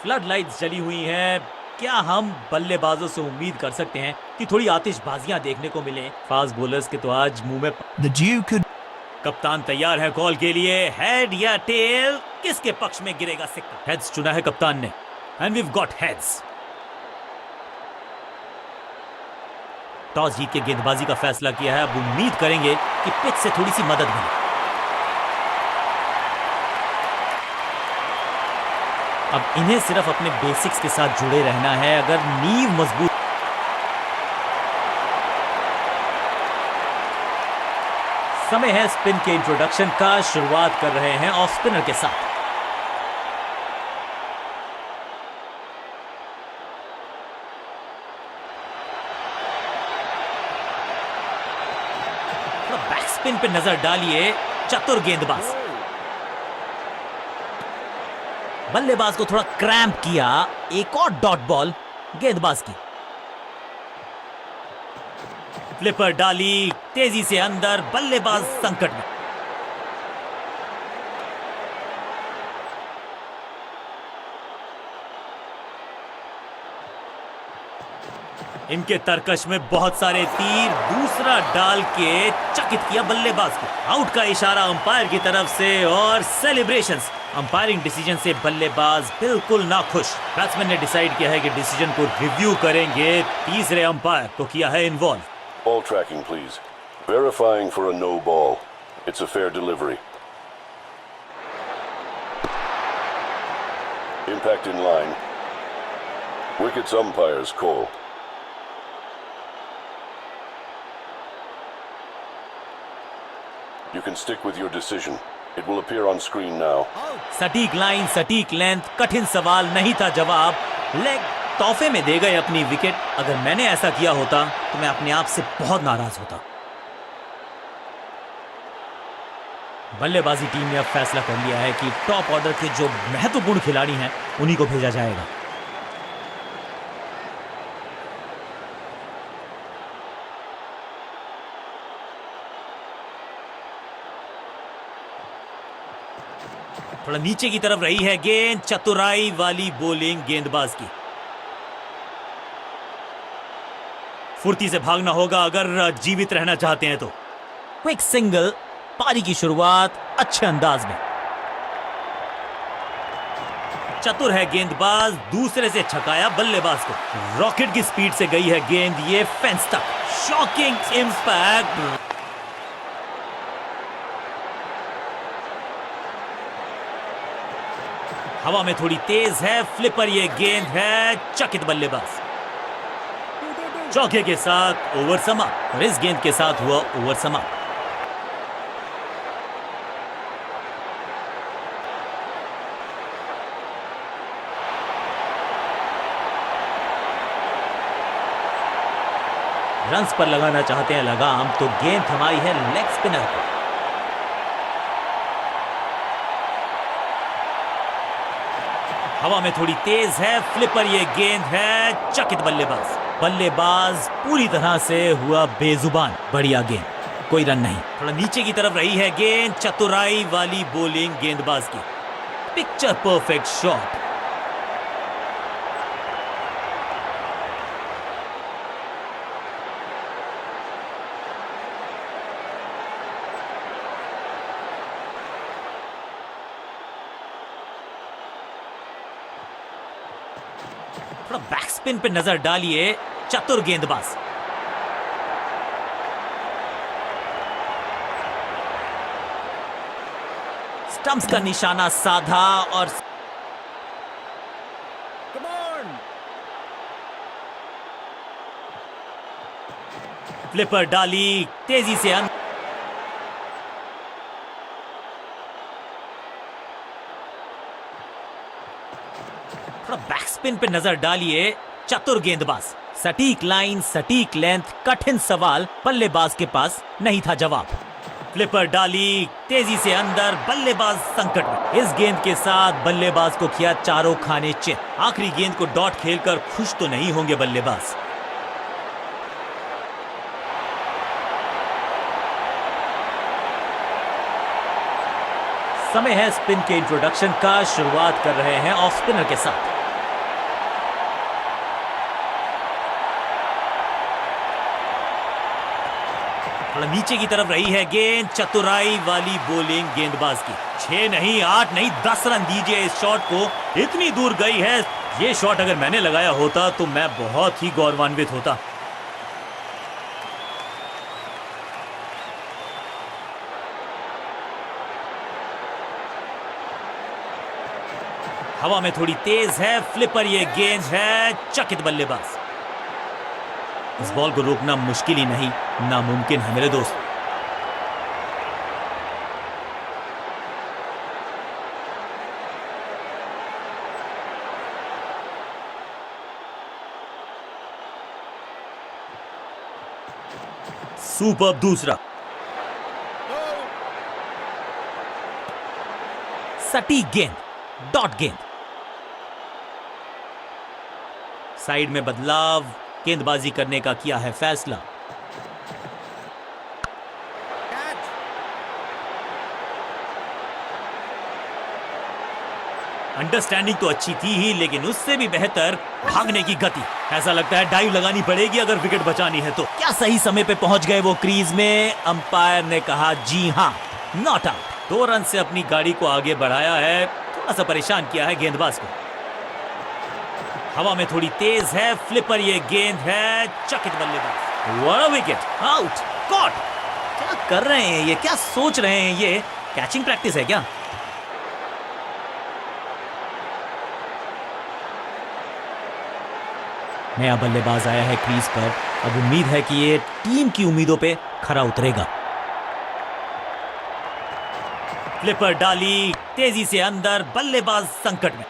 Flood lights जली हुई हैं। क्या हम बल्लेबाजों से उम्मीद कर सकते हैं कि थोड़ी आतिशबाजियां देखने को मिले? फास्ट बॉलर्स के तो आज मुंह में The Duke could. कप्तान तैयार है कॉल के लिए। हेड या टेल, किसके पक्ष में गिरेगा सिक्का? हेड्स चुना है कप्तान ने, and we've got heads. Toss जीत के गेंदबाजी का फैसला किया है। अब उम्मीद करेंगे कि पिच से थोड़ी सी मदद मिले। अब इन्हें सिर्फ अपने बेसिक्स के साथ जुड़े रहना है। अगर नींव मजबूत समय है स्पिन के इंट्रोडक्शन का। शुरुआत कर रहे हैं ऑफ स्पिनर के साथ। बैक स्पिन पे नजर डालिए, चतुर गेंदबाज। बल्लेबाज को थोड़ा क्रैम्प किया। एक और डॉट बॉल गेंदबाज की। फ्लिपर डाली तेजी से अंदर, बल्लेबाज संकट में। इनके तरकश में बहुत सारे तीर। दूसरा डाल के चकित किया बल्लेबाज को। आउट का इशारा अंपायर की तरफ से और सेलिब्रेशंस। अंपायरिंग डिसीजन से बल्लेबाज बिल्कुल ना खुश। बैट्समैन ने डिसाइड किया है कि डिसीजन को रिव्यू करेंगे। तीसरे अंपायर को किया है involve. Ball tracking, please. Verifying for a no ball. It's a fair delivery. Impact in line. Wickets umpire's call. You can stick with your decision. It will appear on screen now. सटीक line, सटीक length, कठिन सवाल नहीं था जवाब। Leg तोहफे में दे गए अपनी विकेट। अगर मैंने ऐसा किया होता तो मैं अपने आप से बहुत नाराज होता। बल्लेबाजी टीम ने अब फैसला कर लिया है कि टॉप ऑर्डर के जो महत्वपूर्ण खिलाड़ी हैं उन्हीं को भेजा जाएगा। थोड़ा नीचे की तरफ रही है गेंद। चतुराई वाली बॉलिंग गेंदबाज की। फुर्ती से भागना होगा अगर जीवित रहना चाहते हैं तो। क्विक सिंगल, पारी की शुरुआत अच्छे अंदाज में। चतुर है गेंदबाज, दूसरे से छकाया बल्लेबाज को। रॉकेट की स्पीड से गई है गेंद, ये फेंस तक। Shocking impact. हवा में थोड़ी तेज है फ्लिपर, ये गेंद है। चकित बल्लेबाज। चौके के साथ ओवर समाप्त। और इस गेंद के साथ हुआ ओवर समाप्त। रन्स पर लगाना चाहते हैं लगाम, तो गेंद थमाई है लेग स्पिनर को। हवा में थोड़ी तेज है फ्लिपर, ये गेंद है। चकित बल्लेबाज। बल्लेबाज पूरी तरह से हुआ बेजुबान। बढ़िया गेंद, कोई रन नहीं। थोड़ा नीचे की तरफ रही है गेंद। चतुराई वाली बॉलिंग गेंदबाज की। Picture perfect shot. थोड़ा बैक स्पिन पे नजर डालिए, चतुर गेंदबाज। स्टंप्स का निशाना साधा और फ्लिपर डाली तेजी से अंदर। थोड़ा बैक स्पिन पे नजर डालिए, चतुर गेंदबाज। सटीक लाइन, सटीक लेंथ, कठिन सवाल। बल्लेबाज के पास नहीं था जवाब। फ्लिपर डाली तेजी से अंदर, बल्लेबाज संकट में। इस गेंद के साथ बल्लेबाज को किया चारों खाने चित। आखिरी गेंद को डॉट खेलकर खुश तो नहीं होंगे बल्लेबाज। समय है स्पिन के इंट्रोडक्शन का। शुरुआत कर रहे हैं ऑफ स्पिनर के साथ। थोड़ा नीचे की तरफ रही है गेंद, चतुराई वाली बॉलिंग गेंदबाज की। 6 नहीं 8 नहीं 10 रन दीजिए इस शॉट को, इतनी दूर गई है। ये शॉट अगर मैंने लगाया होता तो मैं बहुत ही गौरवान्वित होता। हवा में थोड़ी तेज है फ्लिपर, ये गेंद है, चकित बल्लेबाज। इस बॉल को रोकना मुश्किल ही नहीं, नामुमकिन है मेरे दोस्त। सुपर दूसरा, सटीक गेंद, डॉट गेंद। साइड में बदलाव, गेंदबाजी करने का किया है फैसला। अंडरस्टैंडिंग तो अच्छी थी ही, लेकिन उससे भी बेहतर भागने की गति। ऐसा लगता है डाइव लगानी पड़ेगी अगर विकेट बचानी है तो। क्या सही समय पे पहुंच गए वो क्रीज में? अंपायर ने कहा जी हां, नॉट आउट। 2 रन से अपनी गाड़ी को आगे बढ़ाया है, थोड़ा सा परेशान किया है गेंदबाज को। हवा में थोड़ी तेज है फ्लिपर, ये गेंद है, चकित बल्लेबाज। What a wicket, out, caught. क्या कर रहे हैं ये, क्या सोच रहे हैं ये? कैचिंग प्रैक्टिस है क्या? नया बल्लेबाज आया है क्रीज पर, अब उम्मीद है कि ये टीम की उम्मीदों पे खरा उतरेगा। फ्लिपर डाली तेजी से अंदर, बल्लेबाज संकट में।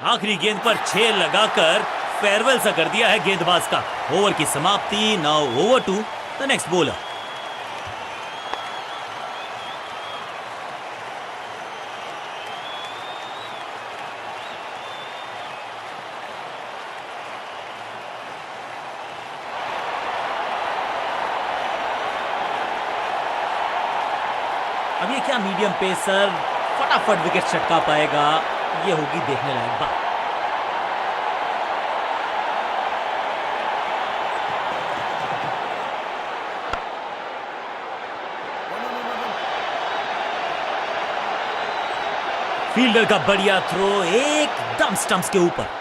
आखिरी गेंद पर 6 लगाकर फेयरवेल सा कर दिया है गेंदबाज का। ओवर की समाप्ति, now over to the next bowler. अब ये क्या मीडियम पेसर फटाफट विकेट छटका पाएगा? ये होगी देखने लायक बात। फील्डर का बढ़िया थ्रो, एकदम स्टंप्स के ऊपर।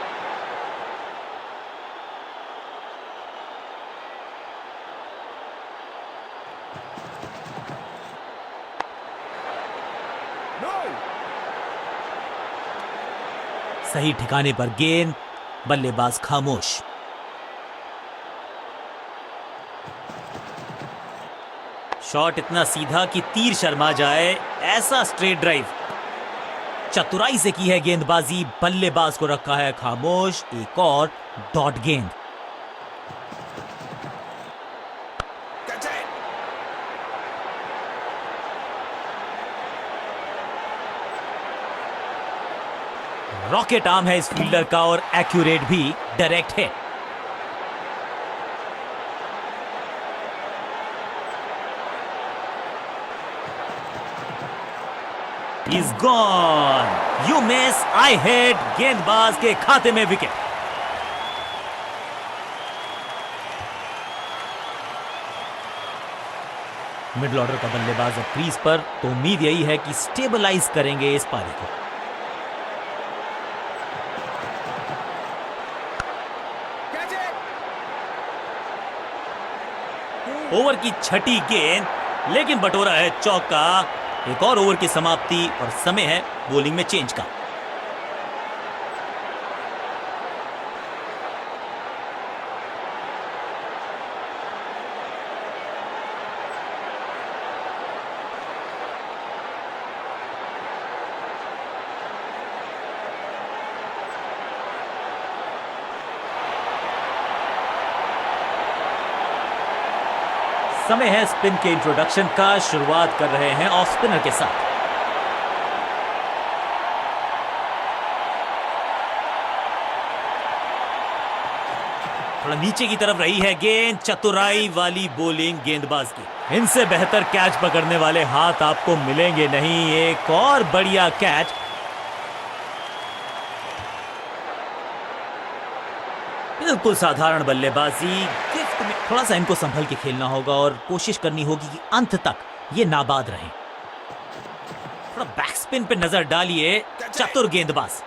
सही ठिकाने पर गेंद, बल्लेबाज खामोश। शॉट इतना सीधा कि तीर शर्मा जाए, ऐसा स्ट्रेट ड्राइव। चतुराई से की है गेंदबाजी, बल्लेबाज को रखा है खामोश। एक और डॉट गेंद। रॉकेट आर्म है इस फील्डर का और एक्यूरेट भी, डायरेक्ट है। He's gone. You miss, I hit. गेंदबाज के खाते में विकेट। मिडिल ऑर्डर का बल्लेबाज अब क्रीज पर, तो उम्मीद यही है कि स्टेबलाइज करेंगे इस पारी को। ओवर की छठी गेंद, लेकिन बटोरा है चौका। एक और ओवर की समाप्ति और समय है बॉलिंग में चेंज का। समय है स्पिन के इंट्रोडक्शन का। शुरुआत कर रहे हैं ऑफ स्पिनर के साथ। थोड़ा नीचे की तरफ रही है गेंद, चतुराई वाली बॉलिंग गेंदबाज की। इनसे बेहतर कैच पकड़ने वाले हाथ आपको मिलेंगे नहीं। एक और बढ़िया कैच। बिल्कुल साधारण बल्लेबाजी, गिफ्ट में थोड़ा सा इनको संभल के खेलना होगा और कोशिश करनी होगी कि अंत तक ये नाबाद रहें। थोड़ा बैक स्पिन पे नजर डालिए, चतुर गेंदबाज।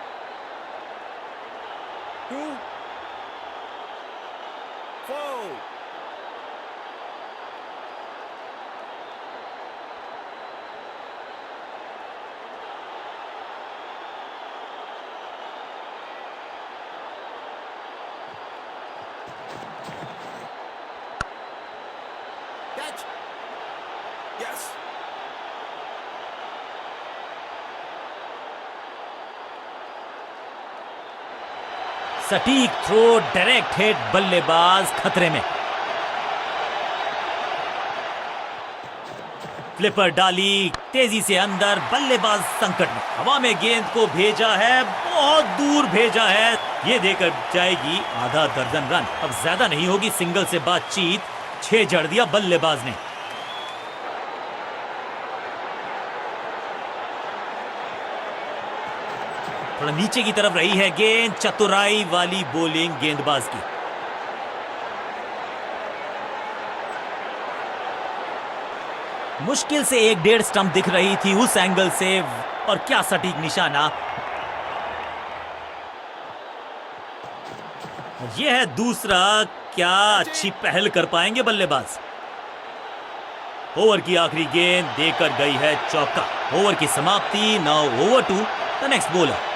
Yes. सटीक थ्रो, डायरेक्ट हिट, बल्लेबाज खतरे में। फ्लिपर डाली, तेजी से अंदर, बल्लेबाज संकट में। हवा में गेंद को भेजा है, बहुत दूर भेजा है, ये देकर जाएगी आधा दर्जन रन। अब ज्यादा नहीं होगी सिंगल से बातचीत, 6 जड़ दिया बल्लेबाज ने। थोड़ा नीचे की तरफ रही है गेंद, चतुराई वाली बॉलिंग गेंदबाज की। मुश्किल से 1-1.5 स्टंप दिख रही थी उस एंगल से, और क्या सटीक निशाना। यह है दूसरा, क्या अच्छी पहल कर पाएंगे बल्लेबाज। ओवर की आखिरी गेंद देकर गई है चौका। ओवर की समाप्ति, now over to the next bowler.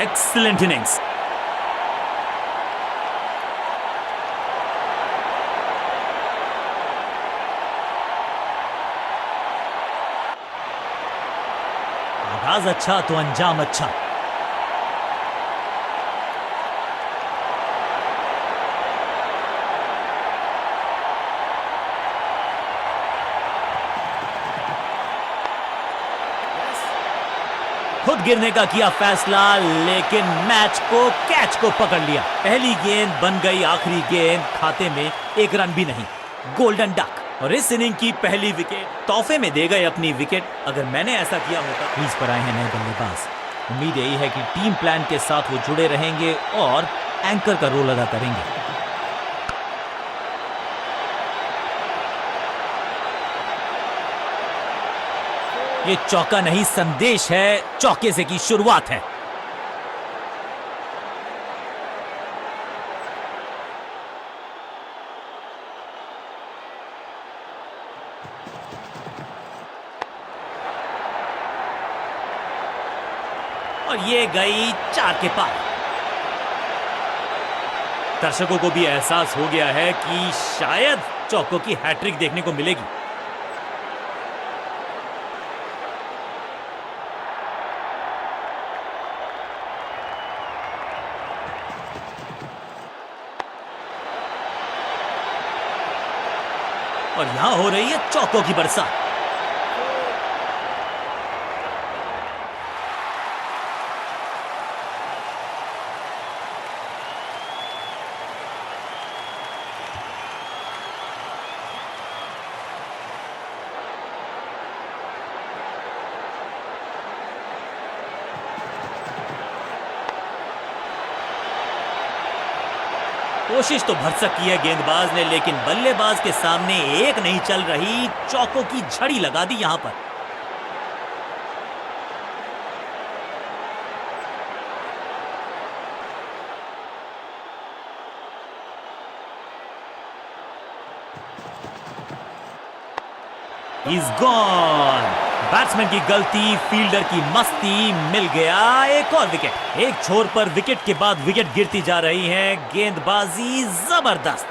Excellent innings. आगाज अच्छा तो अंजाम अच्छा। खुद गिरने का किया फैसला, लेकिन कैच को पकड़ लिया। पहली गेंद बन गई आखिरी गेंद, खाते में 1 रन भी नहीं। गोल्डन डक, और इस इनिंग की पहली विकेट तोहफे में दे गए अपनी विकेट। अगर मैंने ऐसा किया होता। क्रीज पर आए हैं नए बल्लेबाज। उम्मीद यही है कि टीम प्लान के साथ वो जुड़े रहेंगे और एंकर का रोल अदा करेंगे। ये चौका नहीं, संदेश है, चौके से की शुरुआत है। और ये गई 4 के पार। दर्शकों को भी एहसास हो गया है कि शायद चौकों की हैट्रिक देखने को मिलेगी। और यहां हो रही है चौकों की बरसात। कोशिश तो भरसक की है गेंदबाज ने, लेकिन बल्लेबाज के सामने एक नहीं चल रही। चौकों की झड़ी लगा दी यहां पर। He's gone. बैट्समैन की गलती, फील्डर की मस्ती, मिल गया एक और विकेट। एक छोर पर विकेट के बाद विकेट गिरती जा रही है। गेंदबाजी जबरदस्त।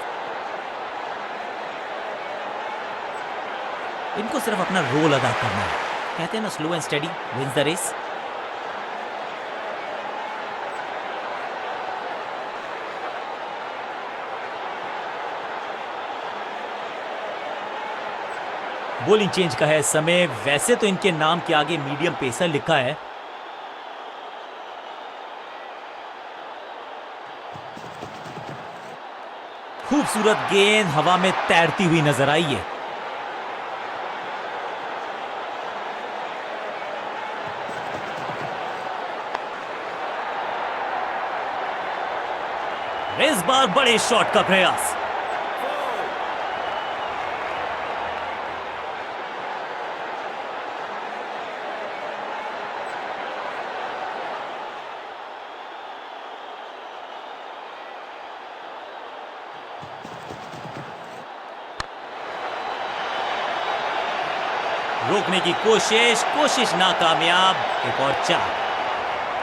इनको सिर्फ अपना रोल अदा करना है। कहते हैं ना, slow and steady wins the race. Bowling change का है समय। वैसे तो इनके नाम के आगे मीडियम पेसर लिखा है, खूबसूरत गेंद हवा में तैरती हुई नजर आई है। इस बार बड़े शॉट का प्रयास। रोकने की कोशिश नाकामयाब। एक और चार,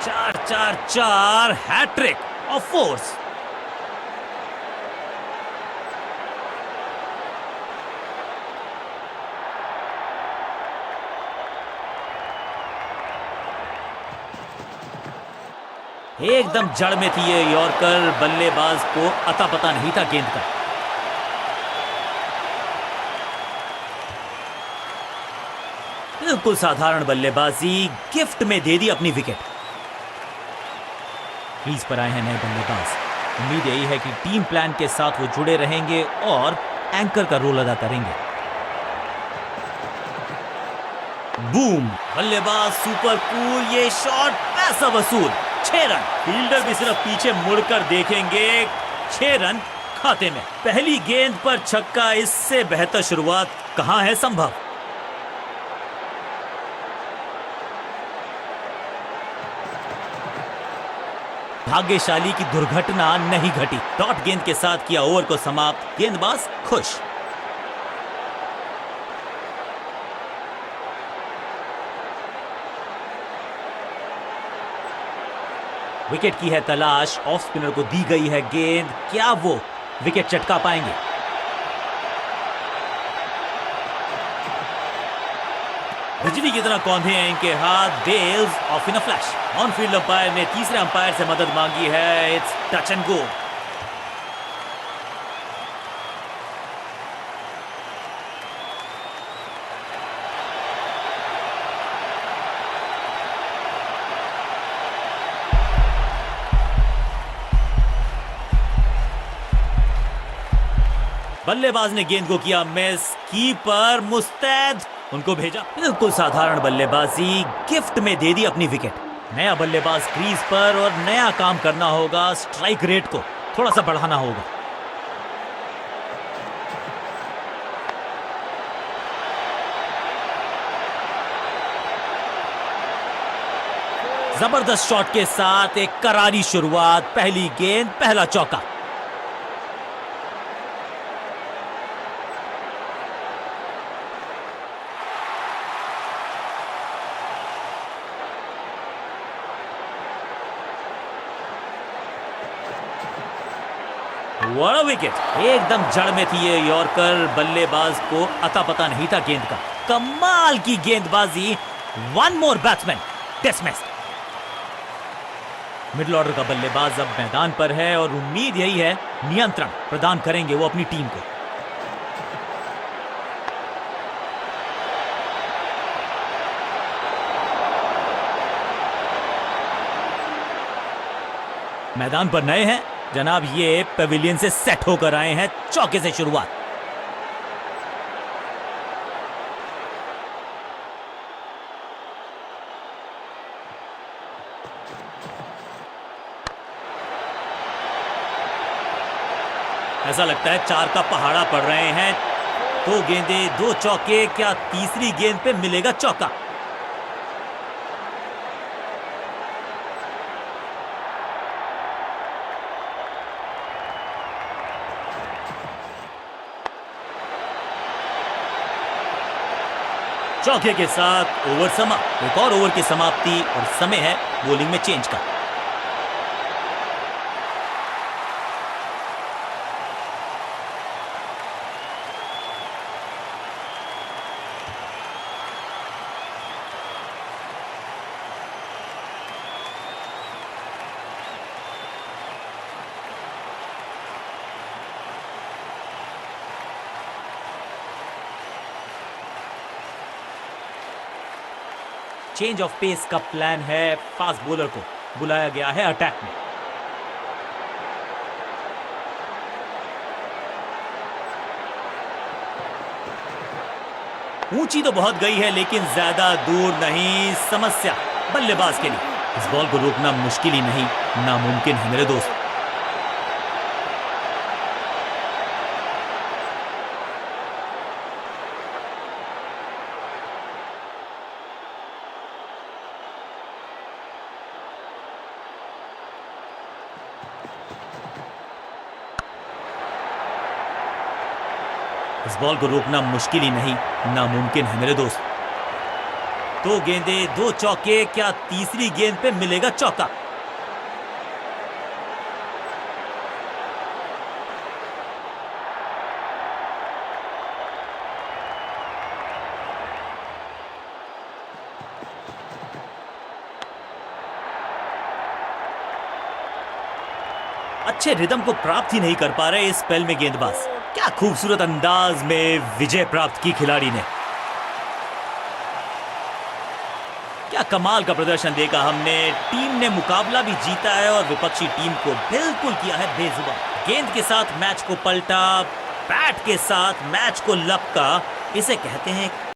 चार चार चार, हैट्रिक ऑफ फोर्स। एकदम जड़ में थी ये यॉर्कर, बल्लेबाज को अता पता नहीं था गेंद का। बिल्कुल साधारण बल्लेबाजी, गिफ्ट में दे दी अपनी विकेट। क्रीज पर आए हैं नए बल्लेबाज। उम्मीद यही है कि टीम प्लान के साथ वो जुड़े रहेंगे और एंकर का रोल अदा करेंगे। बूम, बल्लेबाज सुपर कूल, ये शॉट पैसा वसूल। 6 रन। फील्डर भी सिर्फ पीछे मुड़कर देखेंगे। 6 रन खाते में। पहली गेंद पर छक्का, इससे बेहतर शुरुआत कहां है संभव। भाग्यशाली की दुर्घटना नहीं घटी। डॉट गेंद के साथ किया ओवर को समाप्त। गेंदबाज खुश। विकेट की है तलाश। ऑफ स्पिनर को दी गई है गेंद। क्या वो विकेट चटका पाएंगे? बिजली की तरह कौंधे हैं इनके हाथ। Bails off in a flash. On field umpire ने तीसरे अंपायर से मदद मांगी है। It's touch and go. बल्लेबाज ने गेंद को किया मिस। कीपर मुस्तैद, उनको भेजा। बिल्कुल साधारण बल्लेबाजी, गिफ्ट में दे दी अपनी विकेट। नया बल्लेबाज क्रीज पर और नया काम करना होगा। स्ट्राइक रेट को थोड़ा सा बढ़ाना होगा। जबरदस्त शॉट के साथ एक करारी शुरुआत। पहली गेंद, पहला चौका। बड़ा विकेट। एकदम जड़ में थी ये यॉर्कर, बल्लेबाज को अता पता नहीं था गेंद का। कमाल की गेंदबाजी। 1 मोर बैट्समैन डिसमिस्ड। मिडिल ऑर्डर का बल्लेबाज अब मैदान पर है और उम्मीद यही है नियंत्रण प्रदान करेंगे वो अपनी टीम को। मैदान पर नए हैं जनाब, ये पेविलियन से सेट होकर आए हैं। चौके से शुरुआत। ऐसा लगता है 4 का पहाड़ा पड़ रहे हैं। 2 गेंदें, 2 चौके। क्या तीसरी गेंद पे मिलेगा चौका? चौके के साथ ओवर समाप्त। एक और ओवर की समाप्ति और समय है बॉलिंग में चेंज का। चेंज ऑफ पेस का प्लान है। फास्ट बॉलर को बुलाया गया है अटैक में। ऊंची तो बहुत गई है लेकिन ज्यादा दूर नहीं। समस्या बल्लेबाज के लिए। इस बॉल को रोकना मुश्किल ही नहीं, नामुमकिन है मेरे दोस्त। इस बॉल को रोकना मुश्किल ही नहीं, नामुमकिन है मेरे दोस्त। दो गेंदे, दो चौके, क्या तीसरी गेंद पे मिलेगा चौका? अच्छे रिदम को प्राप्त ही नहीं कर पा रहे इस स्पेल में गेंदबाज। क्या खूबसूरत अंदाज में विजय प्राप्त की खिलाड़ी ने। क्या कमाल का प्रदर्शन देखा हमने। टीम ने मुकाबला भी जीता है और विपक्षी टीम को बिल्कुल किया है बेजुबान। गेंद के साथ मैच को पलटा, बैट के साथ मैच को लपका, इसे कहते हैं